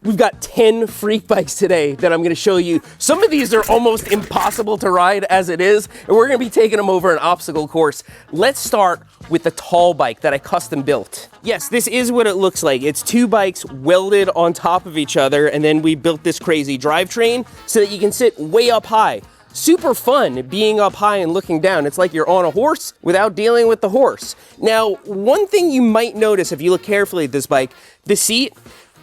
We've got 10 freak bikes today that I'm gonna show you. Some of these are almost impossible to ride as it is, and we're gonna be taking them over an obstacle course. Let's start with the tall bike that I custom built. Yes, this is what it looks like. It's 2 bikes welded on top of each other, and then we built this crazy drivetrain so that you can sit way up high. Super fun being up high and looking down. It's like you're on a horse without dealing with the horse. Now, one thing you might notice if you look carefully at this bike, the seat,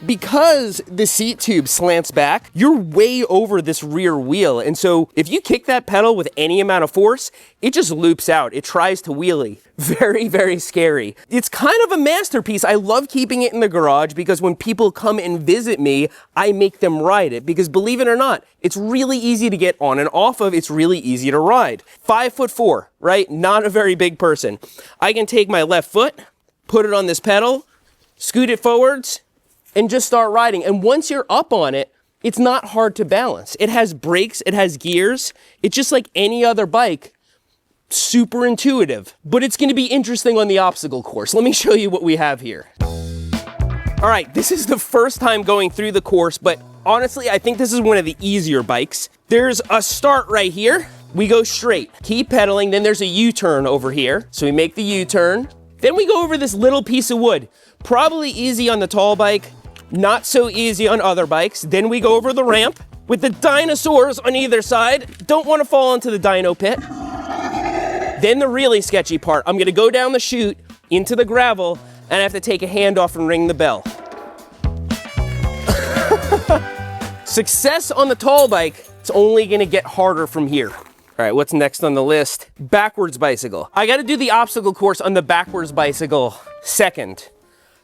because the seat tube slants back, you're way over this rear wheel. And so if you kick that pedal with any amount of force, it just loops out. It tries to wheelie. Very, very scary. It's kind of a masterpiece. I love keeping it in the garage because when people come and visit me, I make them ride it because believe it or not, it's really easy to get on and off of. It's really easy to ride. 5'4", right? Not a very big person. I can take my left foot, put it on this pedal, scoot it forwards, and just start riding. And once you're up on it, it's not hard to balance. It has brakes, it has gears. It's just like any other bike, super intuitive. But it's gonna be interesting on the obstacle course. Let me show you what we have here. All right, this is the first time going through the course, but honestly, I think this is one of the easier bikes. There's a start right here. We go straight, keep pedaling, then there's a U-turn over here. So we make the U-turn. Then we go over this little piece of wood. Probably easy on the tall bike, not so easy on other bikes. Then we go over the ramp with the dinosaurs on either side. Don't want to fall into the dino pit. Then the really sketchy part, I'm gonna go down the chute into the gravel and I have to take a handoff and ring the bell. Success on the tall bike, it's only gonna get harder from here. All right, what's next on the list? Backwards bicycle. I gotta do the obstacle course on the backwards bicycle second.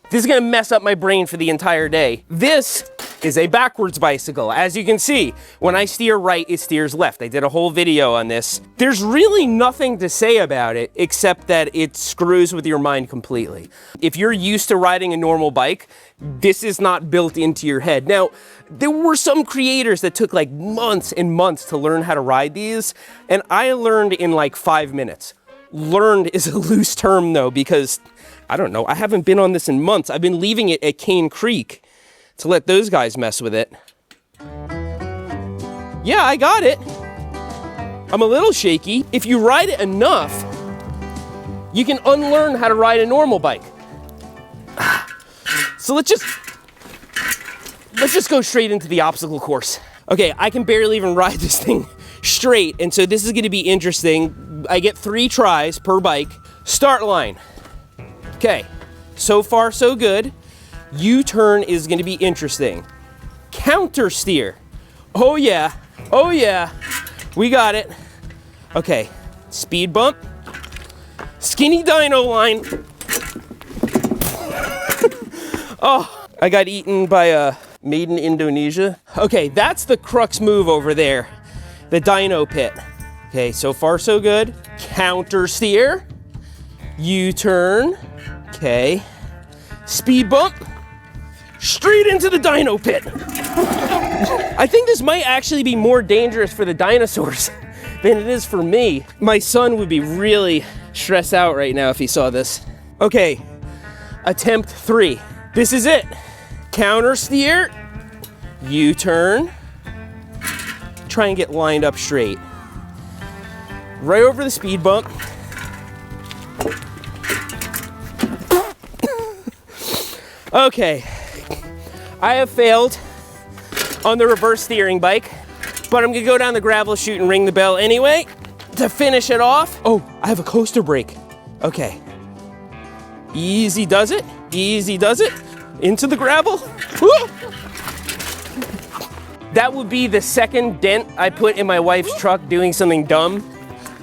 This is gonna mess up my brain for the entire day. This is a backwards bicycle. As you can see, when I steer right, it steers left. I did a whole video on this. There's really nothing to say about it except that it screws with your mind completely. If you're used to riding a normal bike, this is not built into your head. Now, there were some creators that took like months and months to learn how to ride these, and I learned in like 5 minutes. Learned is a loose term though, because I don't know, I haven't been on this in months. I've been leaving it at Cane Creek to let those guys mess with it. Yeah, I got it. I'm a little shaky. If you ride it enough, you can unlearn how to ride a normal bike. So let's just go straight into the obstacle course. Okay, I can barely even ride this thing straight, and so this is gonna be interesting. I get 3 tries per bike. Start line. Okay, so far so good. U-turn is gonna be interesting. Counter steer. Oh yeah, we got it. Okay, speed bump. Skinny dino line. Oh, I got eaten by a made in Indonesia. Okay, that's the crux move over there, the dino pit. Okay, so far so good. Counter steer. U-turn. Okay, speed bump, straight into the dino pit. I think this might actually be more dangerous for the dinosaurs than it is for me. My son would be really stressed out right now if he saw this. Okay, attempt 3. This is it. Counter steer, U-turn, try and get lined up straight. Right over the speed bump. Okay, I have failed on the reverse steering bike, but I'm gonna go down the gravel chute and ring the bell anyway to finish it off. Oh, I have a coaster brake. Okay, easy does it, into the gravel. Woo! That would be the second dent I put in my wife's truck doing something dumb.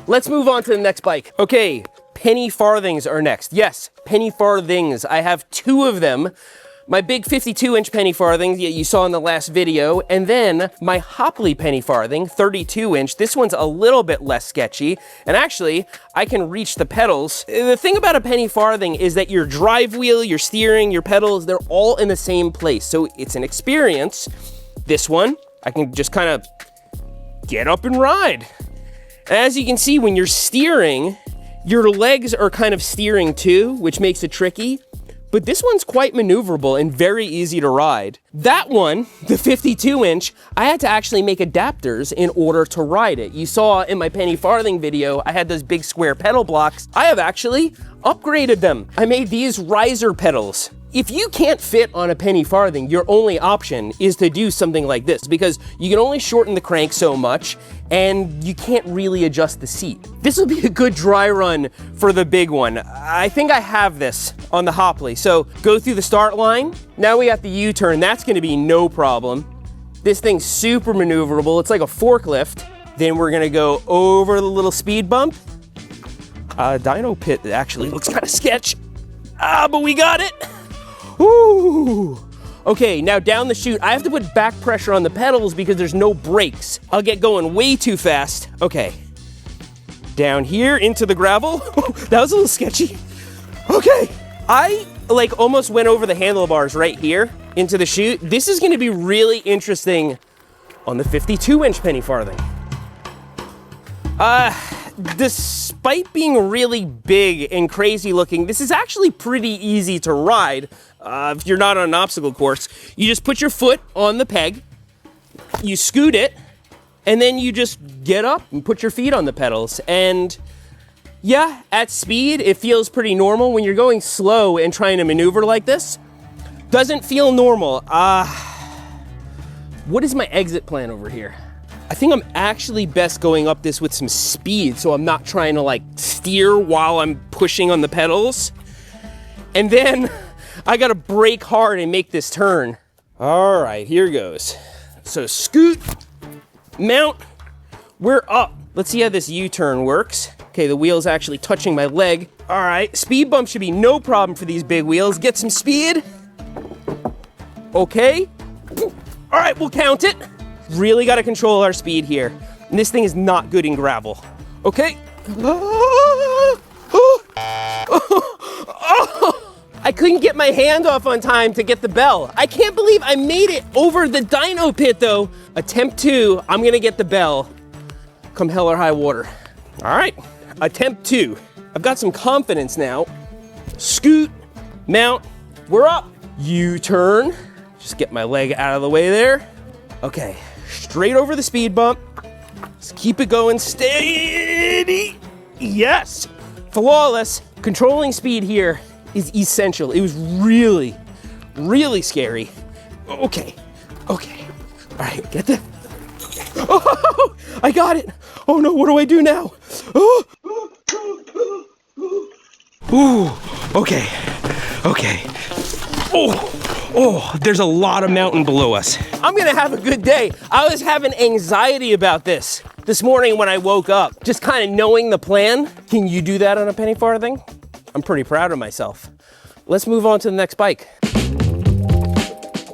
Let's move on to the next bike. Okay. Penny farthings are next. Yes, penny farthings. I have 2 of them. My big 52-inch penny farthing that you saw in the last video, and then my Hopley penny farthing, 32-inch. This one's a little bit less sketchy, and actually, I can reach the pedals. The thing about a penny farthing is that your drive wheel, your steering, your pedals, they're all in the same place, so it's an experience. This one, I can just kind of get up and ride. As you can see, when you're steering, your legs are kind of steering too, which makes it tricky. but this one's quite maneuverable and very easy to ride. That one, the 52-inch, I had to actually make adapters in order to ride it. You saw in my penny farthing video, I had those big square pedal blocks. I have actually upgraded them. I made these riser pedals. If you can't fit on a penny farthing, your only option is to do something like this, because you can only shorten the crank so much and you can't really adjust the seat. This will be a good dry run for the big one. I think I have this on the Hopley. So go through the start line. Now we got the U-turn. That's gonna be no problem. This thing's super maneuverable. It's like a forklift. Then we're gonna go over the little speed bump. Dyno pit actually looks kind of sketch. But we got it. Ooh. Okay, now down the chute, I have to put back pressure on the pedals because there's no brakes. I'll get going way too fast. Okay. Down here into the gravel. That was a little sketchy. Okay. I like almost went over the handlebars right here into the chute. This is gonna be really interesting on the 52-inch penny farthing. Despite being really big and crazy looking, this is actually pretty easy to ride. If you're not on an obstacle course, you just put your foot on the peg, you scoot it, and then you just get up and put your feet on the pedals. And yeah, at speed, it feels pretty normal. When you're going slow and trying to maneuver like this, doesn't feel normal. What is my exit plan over here? I think I'm actually best going up this with some speed, so I'm not trying to like steer while I'm pushing on the pedals. And then I gotta brake hard and make this turn. All right, here goes. So scoot, mount, we're up. Let's see how this U-turn works. Okay, the wheel's actually touching my leg. All right, speed bump should be no problem for these big wheels. Get some speed. Okay. All right, we'll count it. Really got to control our speed here. And this thing is not good in gravel. Okay. I couldn't get my hand off on time to get the bell. I can't believe I made it over the dyno pit though. Attempt 2, I'm gonna get the bell come hell or high water. All right, attempt 2. I've got some confidence now. Scoot, mount, we're up. U-turn, just get my leg out of the way there. Okay, straight over the speed bump. Just keep it going steady. Yes, flawless. Controlling speed here is essential. It was really, really scary. Okay. All right, get the, oh, I got it. Oh no, what do I do now? Oh. Ooh, okay. Oh, there's a lot of mountain below us. I'm gonna have a good day. I was having anxiety about this morning when I woke up, just kind of knowing the plan. Can you do that on a penny farthing? I'm pretty proud of myself. Let's move on to the next bike.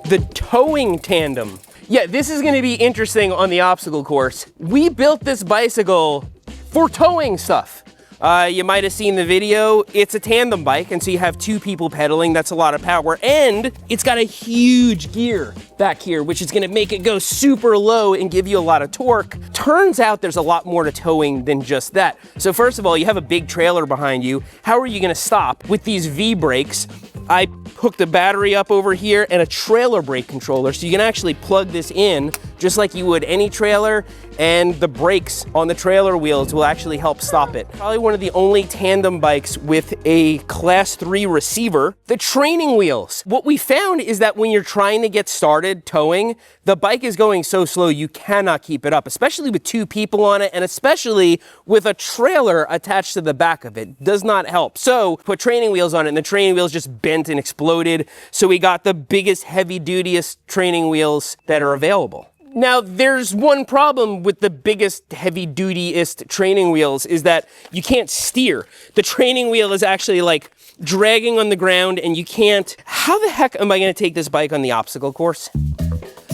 The towing tandem. Yeah, this is gonna be interesting on the obstacle course. We built this bicycle for towing stuff. You might have seen the video. It's a tandem bike, and so you have 2 people pedaling. That's a lot of power, and it's got a huge gear back here, which is gonna make it go super low and give you a lot of torque. Turns out there's a lot more to towing than just that. So first of all, you have a big trailer behind you. How are you gonna stop? With these V-brakes, I hooked a battery up over here and a trailer brake controller, so you can actually plug this in just like you would any trailer, and the brakes on the trailer wheels will actually help stop it. Probably one of the only tandem bikes with a class 3 receiver. The training wheels. What we found is that when you're trying to get started towing, the bike is going so slow you cannot keep it up, especially with 2 people on it, and especially with a trailer attached to the back of it. Does not help. So put training wheels on it, and the training wheels just bent and exploded. So we got the biggest, heavy-dutyest training wheels that are available. Now, there's one problem with the biggest, heavy-dutyest training wheels is that you can't steer. The training wheel is actually like dragging on the ground, and you can't. How the heck am I gonna take this bike on the obstacle course?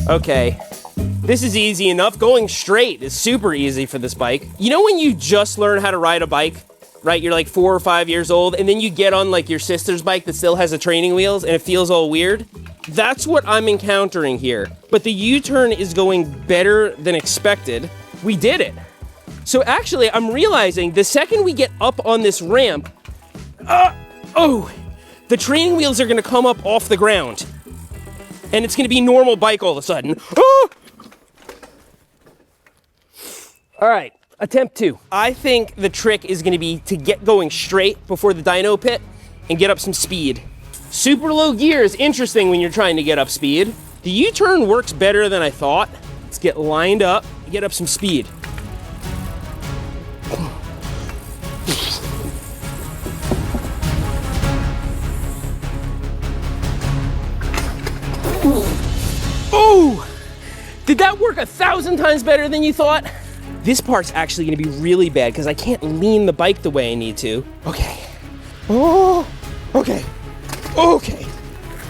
Okay, this is easy enough. Going straight is super easy for this bike. You know when you just learn how to ride a bike, right? You're like 4 or 5 years old, and then you get on like your sister's bike that still has the training wheels, and it feels all weird? That's what I'm encountering here. But the U-turn is going better than expected. We did it. So actually, I'm realizing the second we get up on this ramp, the training wheels are gonna come up off the ground. And it's gonna be normal bike all of a sudden. Oh! All right, attempt 2. I think the trick is gonna be to get going straight before the dyno pit and get up some speed. Super low gear is interesting when you're trying to get up speed. The U-turn works better than I thought. Let's get lined up, get up some speed. Oh! Did that work 1,000 times better than you thought? This part's actually gonna be really bad because I can't lean the bike the way I need to. Okay. Oh, okay. Okay.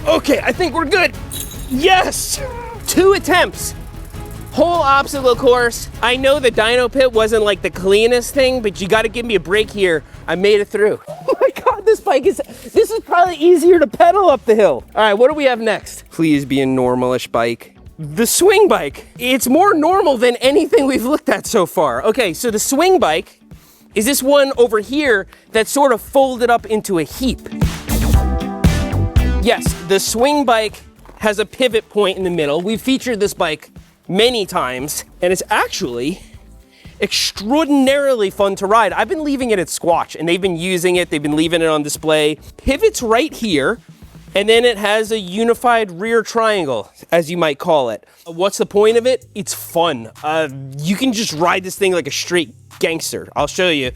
Okay, I think we're good. Yes! 2 attempts. Whole obstacle course. I know the dyno pit wasn't like the cleanest thing, but you gotta give me a break here. I made it through. Oh my God, this is probably easier to pedal up the hill. All right, what do we have next? Please be a normalish bike. The swing bike. It's more normal than anything we've looked at so far. Okay, so the swing bike is this one over here that's sort of folded up into a heap. Yes, the swing bike has a pivot point in the middle. We've featured this bike many times, and it's actually extraordinarily fun to ride. I've been leaving it at Squatch, and they've been using it. They've been leaving it on display. Pivots right here, and then it has a unified rear triangle, as you might call it. What's the point of it? It's fun. You can just ride this thing like a straight gangster. I'll show you.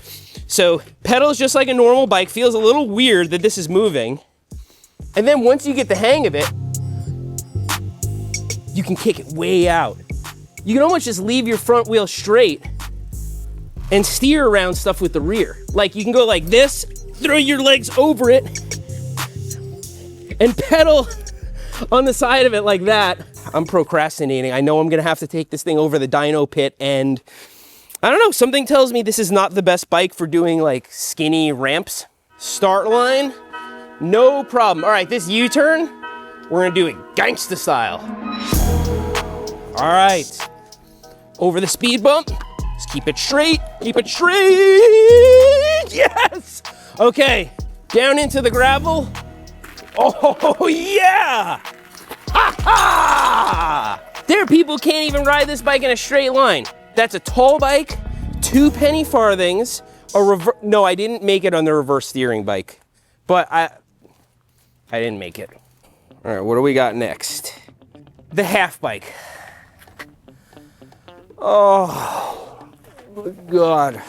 So pedals just like a normal bike. Feels a little weird that this is moving. And then once you get the hang of it, you can kick it way out. You can almost just leave your front wheel straight and steer around stuff with the rear. Like you can go like this, throw your legs over it, and pedal on the side of it like that. I'm procrastinating. I know I'm gonna have to take this thing over the dyno pit, and I don't know, something tells me this is not the best bike for doing like skinny ramps. Start line, no problem. All right, this U-turn, we're gonna do it gangsta style. All right, over the speed bump. Just keep it straight, yes! Okay, down into the gravel. Oh yeah! Ha ha! There are people who can't even ride this bike in a straight line. That's a tall bike, 2 penny farthings, no, I didn't make it on the reverse steering bike, but I didn't make it. All right, what do we got next? The half bike. Oh, God.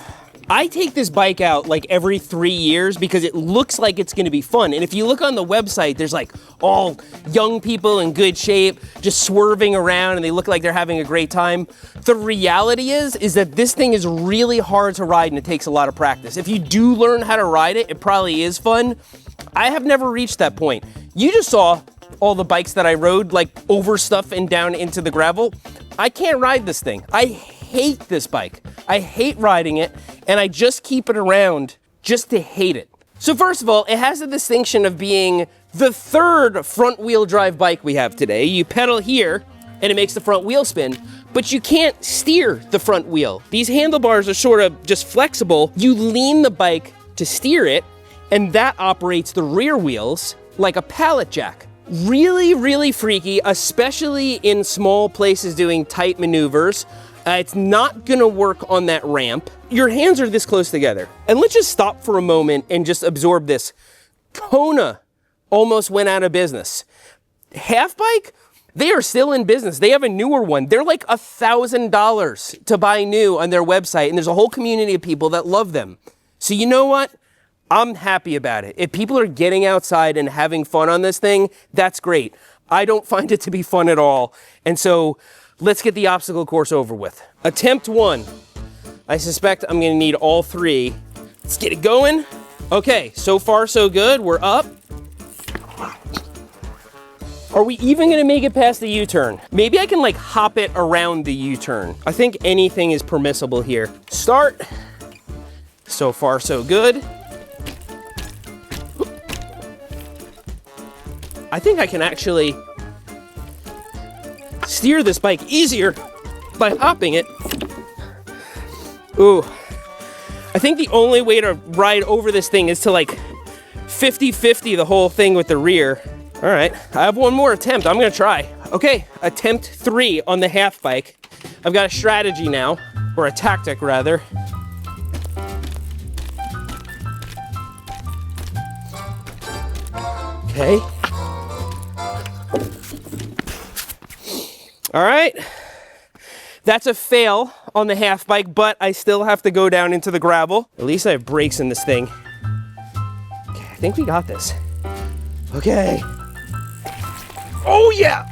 I take this bike out like every 3 years because it looks like it's gonna be fun. And if you look on the website, there's like all young people in good shape, just swerving around, and they look like they're having a great time. The reality is that this thing is really hard to ride and it takes a lot of practice. If you do learn how to ride it, it probably is fun. I have never reached that point. You just saw all the bikes that I rode like over stuff and down into the gravel. I can't ride this thing. I hate this bike. I hate riding it, and I just keep it around just to hate it. So first of all, it has the distinction of being the 3rd front wheel drive bike we have today. You pedal here and it makes the front wheel spin, but you can't steer the front wheel. These handlebars are sort of just flexible. You lean the bike to steer it, and that operates the rear wheels like a pallet jack. Really, really freaky, especially in small places doing tight maneuvers. It's not gonna work on that ramp. Your hands are this close together. And let's just stop for a moment and just absorb this. Kona almost went out of business. Half bike, they are still in business. They have a newer one. They're like $1,000 to buy new on their website, and there's a whole community of people that love them. So you know what? I'm happy about it. If people are getting outside and having fun on this thing, that's great. I don't find it to be fun at all. And so let's get the obstacle course over with. Attempt 1. I suspect I'm gonna need all 3. Let's get it going. Okay, so far so good. We're up. Are we even gonna make it past the U-turn? Maybe I can like hop it around the U-turn. I think anything is permissible here. Start. So far so good. I think I can actually steer this bike easier by hopping it. Ooh. I think the only way to ride over this thing is to like 50-50 the whole thing with the rear. All right, I have one more attempt. I'm gonna try. Okay, attempt 3 on the half bike. I've got a strategy now, or a tactic rather. Okay. All right. That's a fail on the half bike, but I still have to go down into the gravel. At least I have brakes in this thing. Okay, I think we got this. Okay. Oh yeah!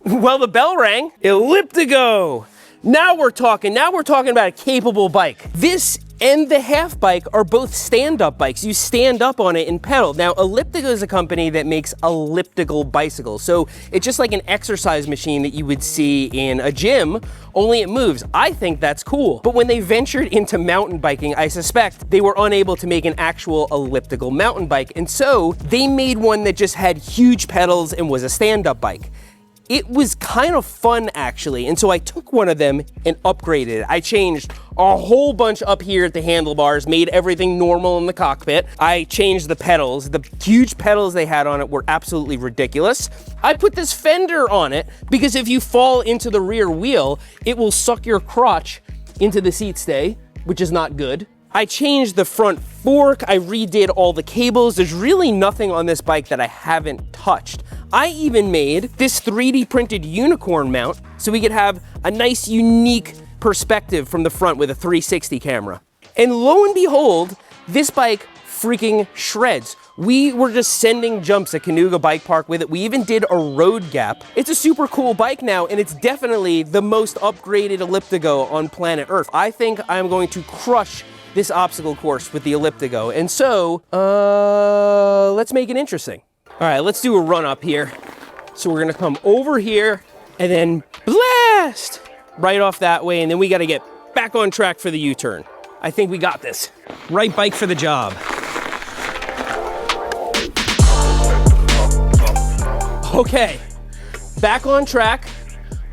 Well, the bell rang. Elliptigo. Now we're talking about a capable bike. This and the half bike are both stand-up bikes. You stand up on it and pedal. Now, Elliptigo is a company that makes elliptical bicycles. So it's just like an exercise machine that you would see in a gym, only it moves. I think that's cool. But when they ventured into mountain biking, I suspect they were unable to make an actual elliptical mountain bike. And so they made one that just had huge pedals and was a stand-up bike. It was kind of fun actually, and so I took one of them and upgraded it. I changed a whole bunch up here at the handlebars, made everything normal in the cockpit. I changed the pedals. The huge pedals they had on it were absolutely ridiculous. I put this fender on it because if you fall into the rear wheel, it will suck your crotch into the seat stay, which is not good. I changed the front fork, I redid all the cables. There's really nothing on this bike that I haven't touched. I even made this 3D printed unicorn mount so we could have a nice unique perspective from the front with a 360 camera. And lo and behold, this bike freaking shreds. We were just sending jumps at Cayuga Bike Park with it. We even did a road gap. It's a super cool bike now, and it's definitely the most upgraded Elliptigo on planet Earth. I think I'm going to crush this obstacle course with the Elliptigo. And so, let's make it interesting. All right, let's do a run up here. So we're gonna come over here and then blast right off that way. And then we gotta get back on track for the U-turn. I think we got this. Right bike for the job. Okay, back on track,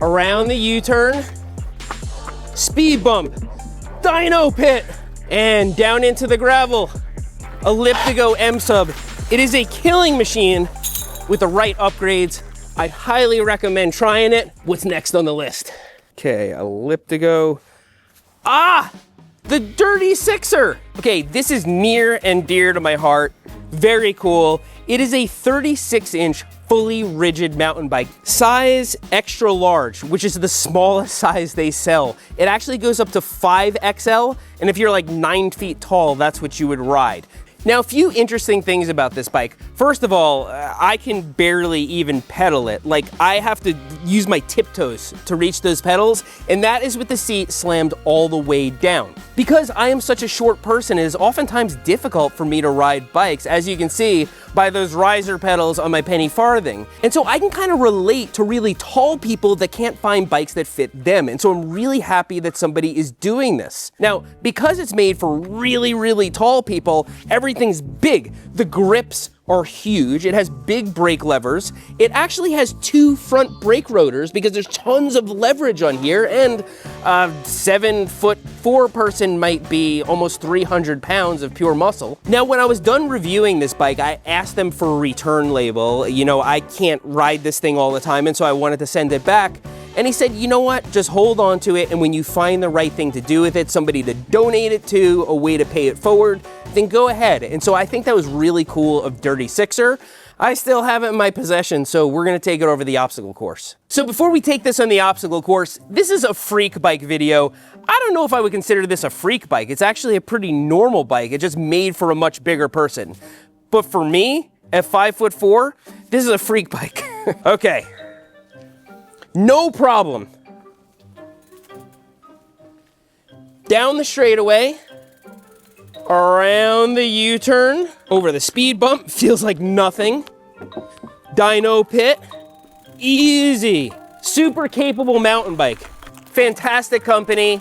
around the U-turn, speed bump, dyno pit, and down into the gravel. Elliptigo M-Sub. It is a killing machine with the right upgrades. I'd highly recommend trying it. What's next on the list? Okay, Elliptigo. Ah, the Dirty Sixer. Okay, this is near and dear to my heart. Very cool. It is a 36-inch fully rigid mountain bike, size extra large, which is the smallest size they sell. It actually goes up to 5XL, and if you're like 9 feet tall, that's what you would ride. Now, a few interesting things about this bike. First of all, I can barely even pedal it. Like, I have to use my tiptoes to reach those pedals, and that is with the seat slammed all the way down. Because I am such a short person, it is oftentimes difficult for me to ride bikes, as you can see by those riser pedals on my penny farthing. And so I can kind of relate to really tall people that can't find bikes that fit them. And so I'm really happy that somebody is doing this. Now, because it's made for really, really tall people, everything's big. The grips are huge. It has big brake levers. It actually has 2 front brake rotors because there's tons of leverage on here, and a 7'4" person might be almost 300 pounds of pure muscle. Now, when I was done reviewing this bike, I asked them for a return label. You know, I can't ride this thing all the time, and so I wanted to send it back. And he said, you know what, just hold on to it, and when you find the right thing to do with it, somebody to donate it to, a way to pay it forward, then go ahead. And so I think that was really cool of Dirty Sixer. I still have it in my possession, so we're gonna take it over the obstacle course. So before we take this on the obstacle course, this is a freak bike video. I don't know if I would consider this a freak bike. It's actually a pretty normal bike. It's just made for a much bigger person. But for me, at 5'4", this is a freak bike. Okay. No problem. Down the straightaway, around the U-turn, over the speed bump, feels like nothing. Dyno pit, easy. Super capable mountain bike. Fantastic company,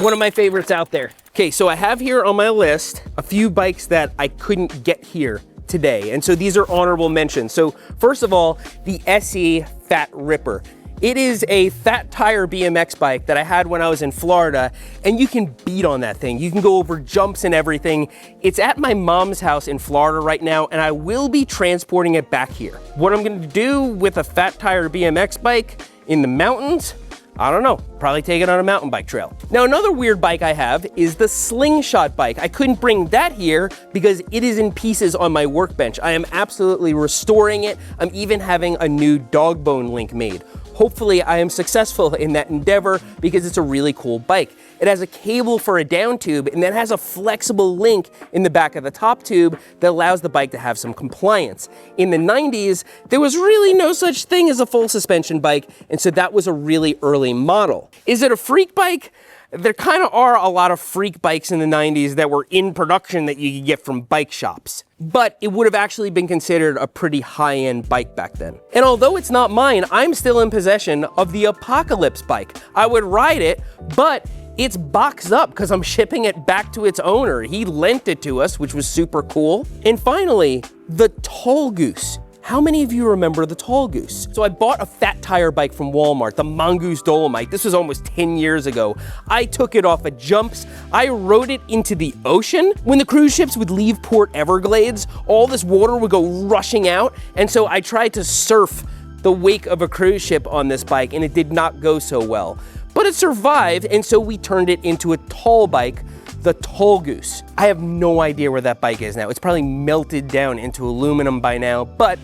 one of my favorites out there. Okay, so I have here on my list a few bikes that I couldn't get here today, and so these are honorable mentions. So first of all, the SE Fat Ripper. It is a fat tire BMX bike that I had when I was in Florida, and you can beat on that thing. You can go over jumps and everything. It's at my mom's house in Florida right now, and I will be transporting it back here. What I'm gonna do with a fat tire BMX bike in the mountains, I don't know, probably take it on a mountain bike trail. Now, another weird bike I have is the slingshot bike. I couldn't bring that here because it is in pieces on my workbench. I am absolutely restoring it. I'm even having a new dog bone link made. Hopefully I am successful in that endeavor because it's a really cool bike. It has a cable for a down tube and then has a flexible link in the back of the top tube that allows the bike to have some compliance. In the 90s, there was really no such thing as a full suspension bike, and so that was a really early model. Is it a freak bike? There kind of are a lot of freak bikes in the 90s that were in production that you could get from bike shops. But it would have actually been considered a pretty high-end bike back then. And although it's not mine, I'm still in possession of the Apocalypse bike. I would ride it, but it's boxed up because I'm shipping it back to its owner. He lent it to us, which was super cool. And finally, the Tall Goose. How many of you remember the Tall Goose? So I bought a fat tire bike from Walmart, the Mongoose Dolomite. This was almost 10 years ago. I took it off of jumps. I rode it into the ocean. When the cruise ships would leave Port Everglades, all this water would go rushing out. And so I tried to surf the wake of a cruise ship on this bike, and it did not go so well. But it survived, and so we turned it into a tall bike, the Tall Goose. I have no idea where that bike is now. It's probably melted down into aluminum by now, but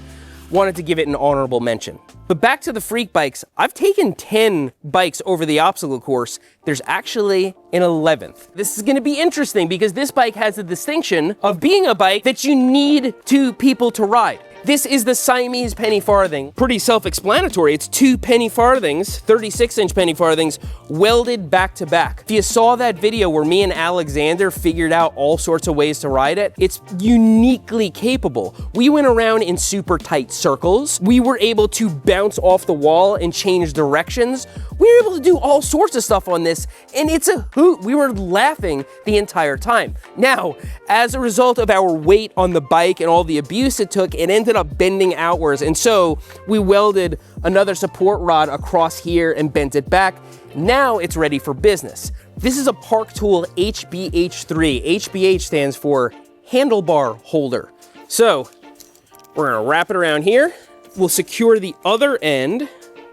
wanted to give it an honorable mention. But back to the freak bikes, I've taken 10 bikes over the obstacle course. There's actually an 11th. This is gonna be interesting because this bike has the distinction of being a bike that you need two people to ride. This is the Siamese penny farthing. Pretty self-explanatory. It's two penny farthings, 36-inch penny farthings, welded back to back. If you saw that video where me and Alexander figured out all sorts of ways to ride it, it's uniquely capable. We went around in super tight circles. We were able to bounce off the wall and change directions. We were able to do all sorts of stuff on this, and it's a hoot. We were laughing the entire time. Now, as a result of our weight on the bike and all the abuse it took, it ended up bending outwards, and so we welded another support rod across here and bent it back. Now it's ready for business. This is a Park Tool HBH3. HBH stands for handlebar holder. So we're gonna wrap it around here. We'll secure the other end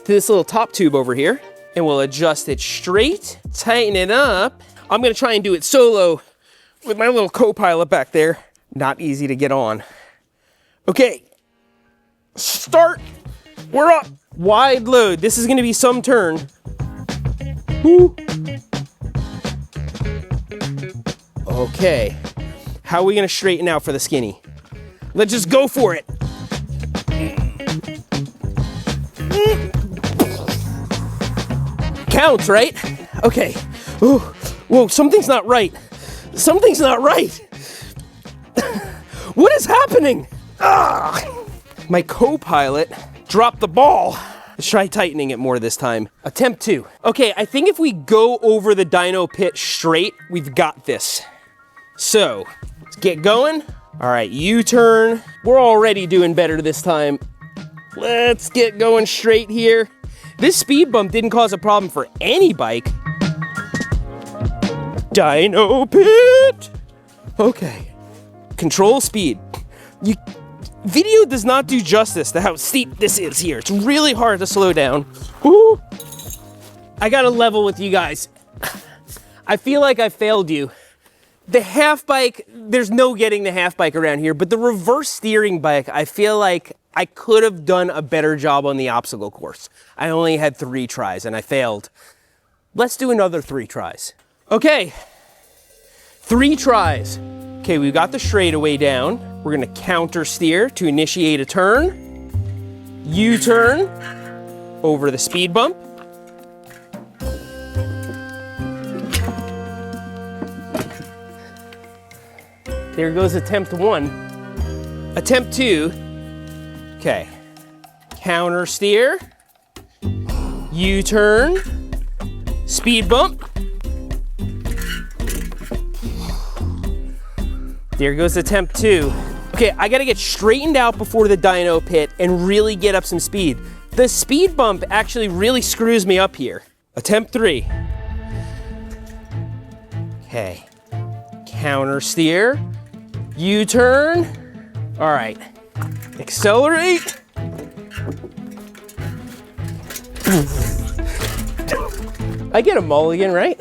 to this little top tube over here, and we'll adjust it straight, tighten it up. I'm gonna try and do it solo with my little co-pilot back there. Not easy to get on. Okay, start. We're up. Wide load. This is gonna be some turn. Woo. Okay, how are we gonna straighten out for the skinny? Let's just go for it. Counts, right? Okay. Ooh. Whoa, something's not right. Something's not right. What is happening? Ah! My co-pilot dropped the ball. Let's try tightening it more this time. Attempt 2. Okay, I think if we go over the dyno pit straight, we've got this. So, let's get going. All right, U-turn. We're already doing better this time. Let's get going straight here. This speed bump didn't cause a problem for any bike. Dyno pit. Okay, control speed. Video does not do justice to how steep this is here. It's really hard to slow down. Woo. I gotta level with you guys. I feel like I failed you. The half bike, there's no getting the half bike around here, but the reverse steering bike, I feel like I could have done a better job on the obstacle course. I only had 3 tries and I failed. Let's do another 3 tries. Okay, 3 tries. Okay, we've got the straightaway down. We're gonna counter steer to initiate a turn. U-turn over the speed bump. There goes attempt 1. Attempt 2. Okay, counter steer, U-turn, speed bump. There goes attempt 2. Okay, I gotta get straightened out before the dyno pit and really get up some speed. The speed bump actually really screws me up here. Attempt 3. Okay. Counter steer. U-turn. All right. Accelerate. I get a mulligan, right?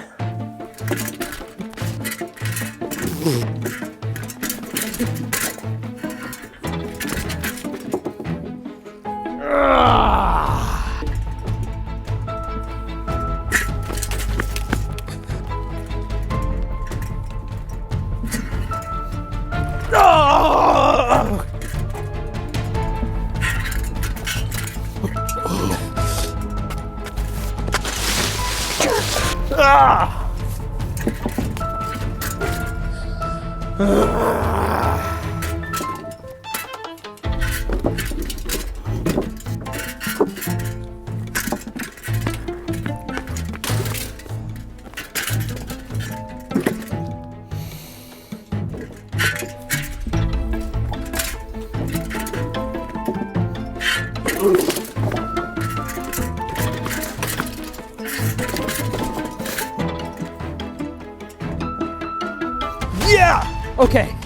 Yeah! Okay.